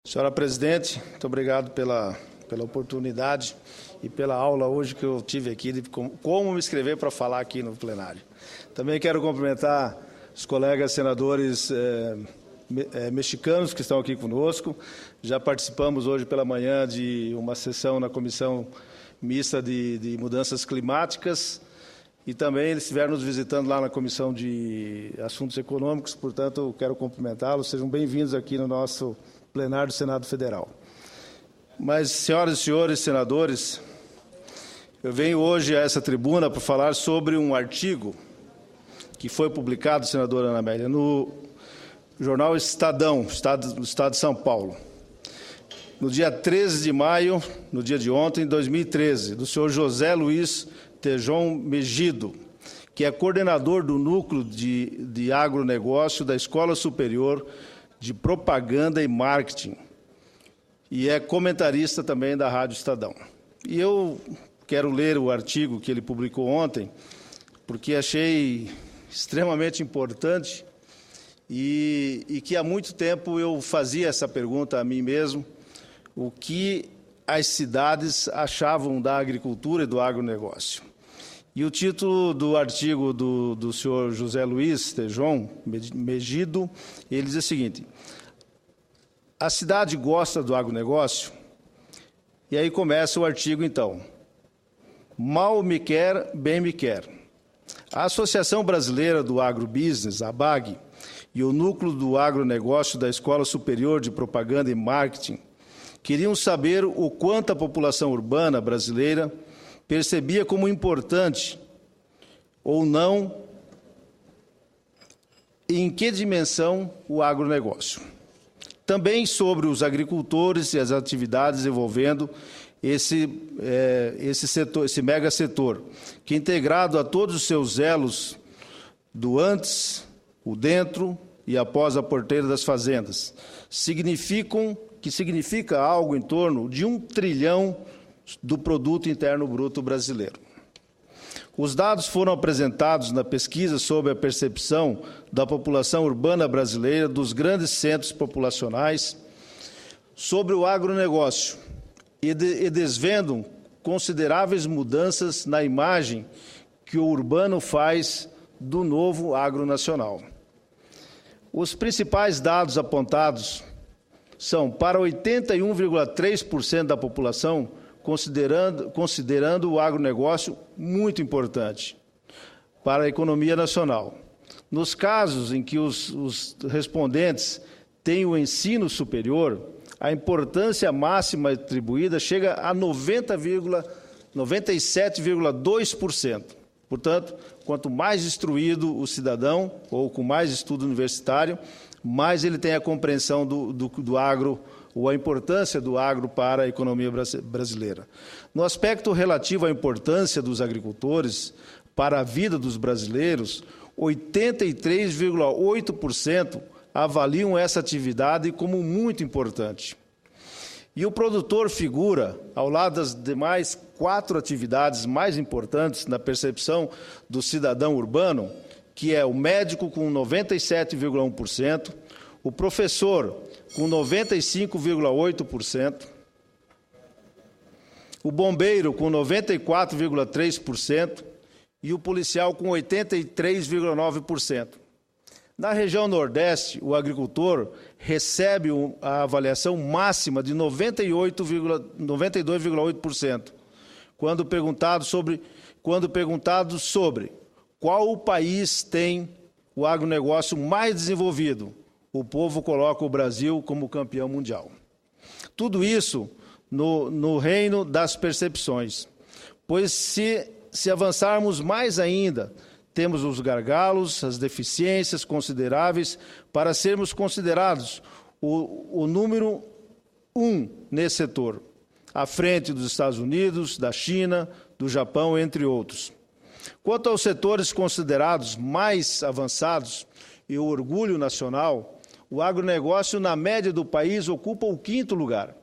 Senhora Presidente, muito obrigado pela oportunidade e pela aula hoje que eu tive aqui de como me inscrever para falar aqui no plenário. Também quero cumprimentar os colegas senadores mexicanos que estão aqui conosco. Já participamos hoje pela manhã de uma sessão na Comissão Mista de Mudanças Climáticas e também eles estiveram nos visitando lá na Comissão de Assuntos Econômicos, portanto, quero cumprimentá-los. Sejam bem-vindos aqui no nosso plenário do Senado Federal. Mas, senhoras e senhores senadores, eu venho hoje a essa tribuna para falar sobre um artigo que foi publicado, senadora Ana Amélia, no jornal Estadão, do Estado de São Paulo, no dia 13 de maio, no dia de ontem, 2013, do senhor José Luiz Tejon Megido, que é coordenador do Núcleo de Agronegócio da Escola Superior de Propaganda e Marketing, e é comentarista também da Rádio Estadão. E eu quero ler o artigo que ele publicou ontem, porque achei extremamente importante e que há muito tempo eu fazia essa pergunta a mim mesmo, o que as cidades achavam da agricultura e do agronegócio. E o título do artigo do senhor José Luiz Tejon Megido, ele diz o seguinte: a cidade gosta do agronegócio? E aí começa o artigo, então. Mal me quer, bem me quer. A Associação Brasileira do Agrobusiness, ABAG, e o Núcleo do Agronegócio da Escola Superior de Propaganda e Marketing queriam saber o quanto a população urbana brasileira percebia como importante ou não, e em que dimensão o agronegócio. Também sobre os agricultores e as atividades envolvendo esse mega setor, que integrado a todos os seus elos do antes, o dentro e após a porteira das fazendas, significa algo em torno de 1 trilhão do Produto Interno Bruto brasileiro. Os dados foram apresentados na pesquisa sobre a percepção da população urbana brasileira dos grandes centros populacionais sobre o agronegócio e desvendam consideráveis mudanças na imagem que o urbano faz do novo agronacional. Os principais dados apontados são para 81,3% da população, considerando o agronegócio muito importante para a economia nacional. Nos casos em que os respondentes têm o ensino superior, a importância máxima atribuída chega a 97,2%. Portanto, quanto mais instruído o cidadão, ou com mais estudo universitário, mais ele tem a compreensão do agro, ou a importância do agro para a economia brasileira. No aspecto relativo à importância dos agricultores para a vida dos brasileiros, 83,8% avaliam essa atividade como muito importante. E o produtor figura, ao lado das demais 4 atividades mais importantes na percepção do cidadão urbano, que é o médico com 97,1%, o professor com 95,8%, o bombeiro com 94,3% e o policial com 83,9%. Na região Nordeste, o agricultor recebe a avaliação máxima de 92,8%, quando perguntado sobre qual o país tem o agronegócio mais desenvolvido, o povo coloca o Brasil como campeão mundial. Tudo isso no reino das percepções, pois se avançarmos mais ainda, temos os gargalos, as deficiências consideráveis para sermos considerados o número 1 nesse setor, à frente dos Estados Unidos, da China, do Japão, entre outros. Quanto aos setores considerados mais avançados e o orgulho nacional, o agronegócio, na média do país, ocupa o 5º lugar,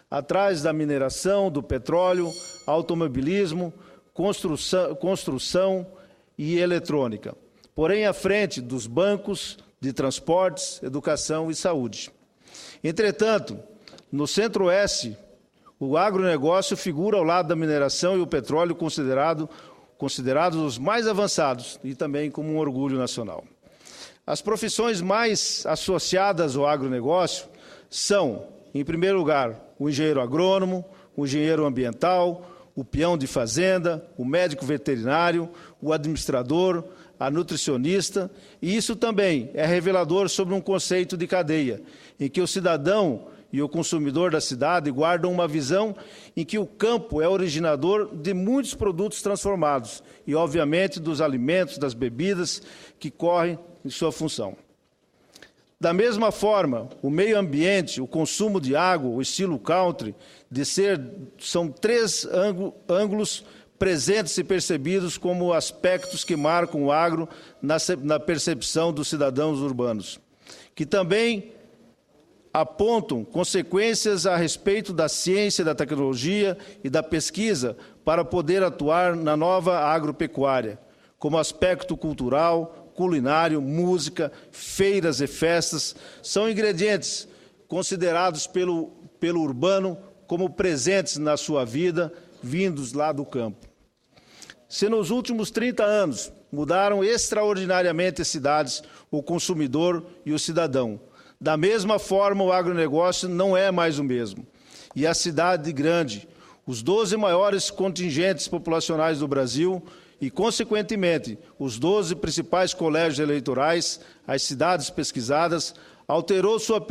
atrás da mineração, do petróleo, automobilismo, construção e eletrônica, porém à frente dos bancos, de transportes, educação e saúde. Entretanto, No Centro-Oeste, o agronegócio figura ao lado da mineração e o petróleo considerados os mais avançados e também como um orgulho nacional. As profissões mais associadas ao agronegócio são, em primeiro lugar, o engenheiro agrônomo, o engenheiro ambiental, o peão de fazenda, o médico veterinário, o administrador, a nutricionista, e isso também é revelador sobre um conceito de cadeia, em que o cidadão e o consumidor da cidade guardam uma visão em que o campo é originador de muitos produtos transformados e, obviamente, dos alimentos, das bebidas que correm em sua função. Da mesma forma, o meio ambiente, o consumo de água, o estilo country, são três ângulos presentes e percebidos como aspectos que marcam o agro na percepção dos cidadãos urbanos, que também apontam consequências a respeito da ciência, da tecnologia e da pesquisa para poder atuar na nova agropecuária, como aspecto cultural, culinário, música, feiras e festas, são ingredientes considerados pelo urbano como presentes na sua vida, vindos lá do campo. Se nos últimos 30 anos mudaram extraordinariamente as cidades, o consumidor e o cidadão, da mesma forma o agronegócio não é mais o mesmo. E a cidade grande, os 12 maiores contingentes populacionais do Brasil e, consequentemente, os 12 principais colégios eleitorais, as cidades pesquisadas, alterou suas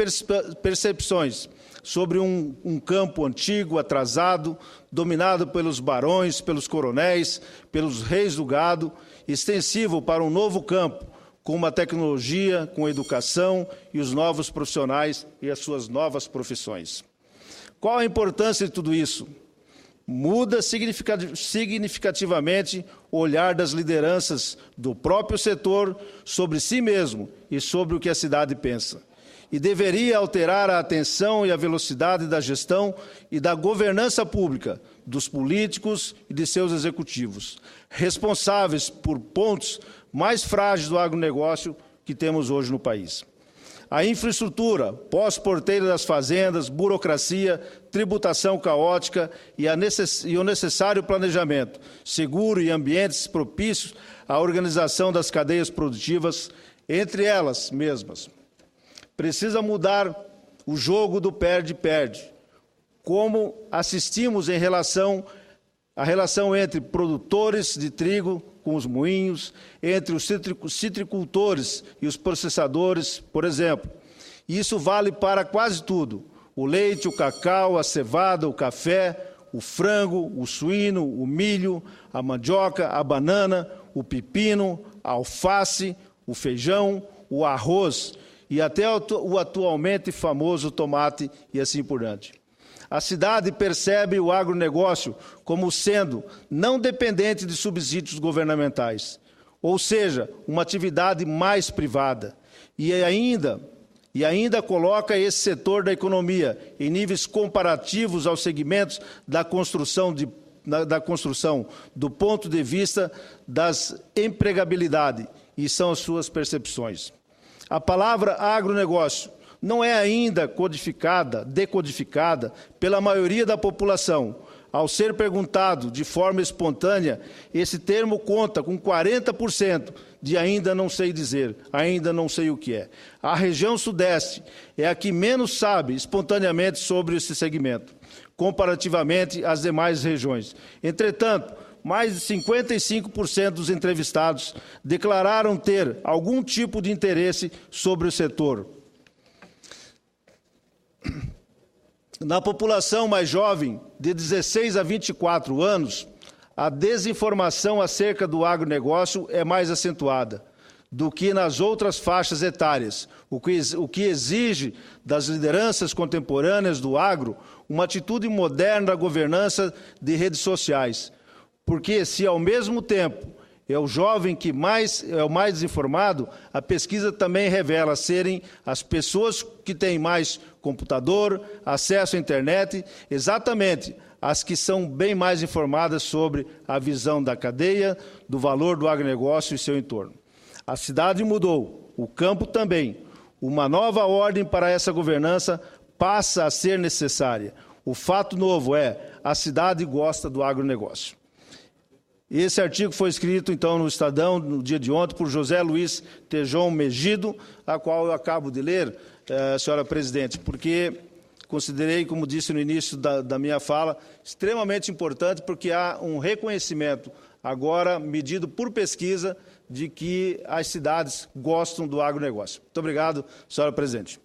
percepções sobre um campo antigo, atrasado, dominado pelos barões, pelos coronéis, pelos reis do gado, extensivo para um novo campo, com uma tecnologia, com educação e os novos profissionais e as suas novas profissões. Qual a importância de tudo isso? Muda significativamente o olhar das lideranças do próprio setor sobre si mesmo e sobre o que a cidade pensa. E deveria alterar a atenção e a velocidade da gestão e da governança pública, dos políticos e de seus executivos, responsáveis por pontos mais frágeis do agronegócio que temos hoje no país. A infraestrutura, pós-porteira das fazendas, burocracia, tributação caótica e o necessário planejamento seguro e ambientes propícios à organização das cadeias produtivas, entre elas mesmas. Precisa mudar o jogo do perde-perde, como assistimos em a relação entre produtores de trigo com os moinhos, entre os citricultores e os processadores, por exemplo. Isso vale para quase tudo: o leite, o cacau, a cevada, o café, o frango, o suíno, o milho, a mandioca, a banana, o pepino, a alface, o feijão, o arroz e até o atualmente famoso tomate e assim por diante. A cidade percebe o agronegócio como sendo não dependente de subsídios governamentais, ou seja, uma atividade mais privada, e ainda coloca esse setor da economia em níveis comparativos aos segmentos da construção do ponto de vista das empregabilidade, e são as suas percepções. A palavra agronegócio não é ainda decodificada pela maioria da população. Ao ser perguntado de forma espontânea, esse termo conta com 40% de ainda não sei dizer, ainda não sei o que é. A região Sudeste é a que menos sabe espontaneamente sobre esse segmento, comparativamente às demais regiões. Entretanto, mais de 55% dos entrevistados declararam ter algum tipo de interesse sobre o setor. Na população mais jovem, de 16 a 24 anos, a desinformação acerca do agronegócio é mais acentuada do que nas outras faixas etárias, o que exige das lideranças contemporâneas do agro uma atitude moderna da governança de redes sociais. Porque se ao mesmo tempo é o jovem que é o mais desinformado, a pesquisa também revela serem as pessoas que têm mais computador, acesso à internet, exatamente as que são bem mais informadas sobre a visão da cadeia, do valor do agronegócio e seu entorno. A cidade mudou, o campo também. Uma nova ordem para essa governança passa a ser necessária. O fato novo é, a cidade gosta do agronegócio. Esse artigo foi escrito, então, no Estadão, no dia de ontem, por José Luiz Tejon Megido, a qual eu acabo de ler, senhora presidente, porque considerei, como disse no início da minha fala, extremamente importante, porque há um reconhecimento, agora medido por pesquisa, de que as cidades gostam do agronegócio. Muito obrigado, senhora presidente.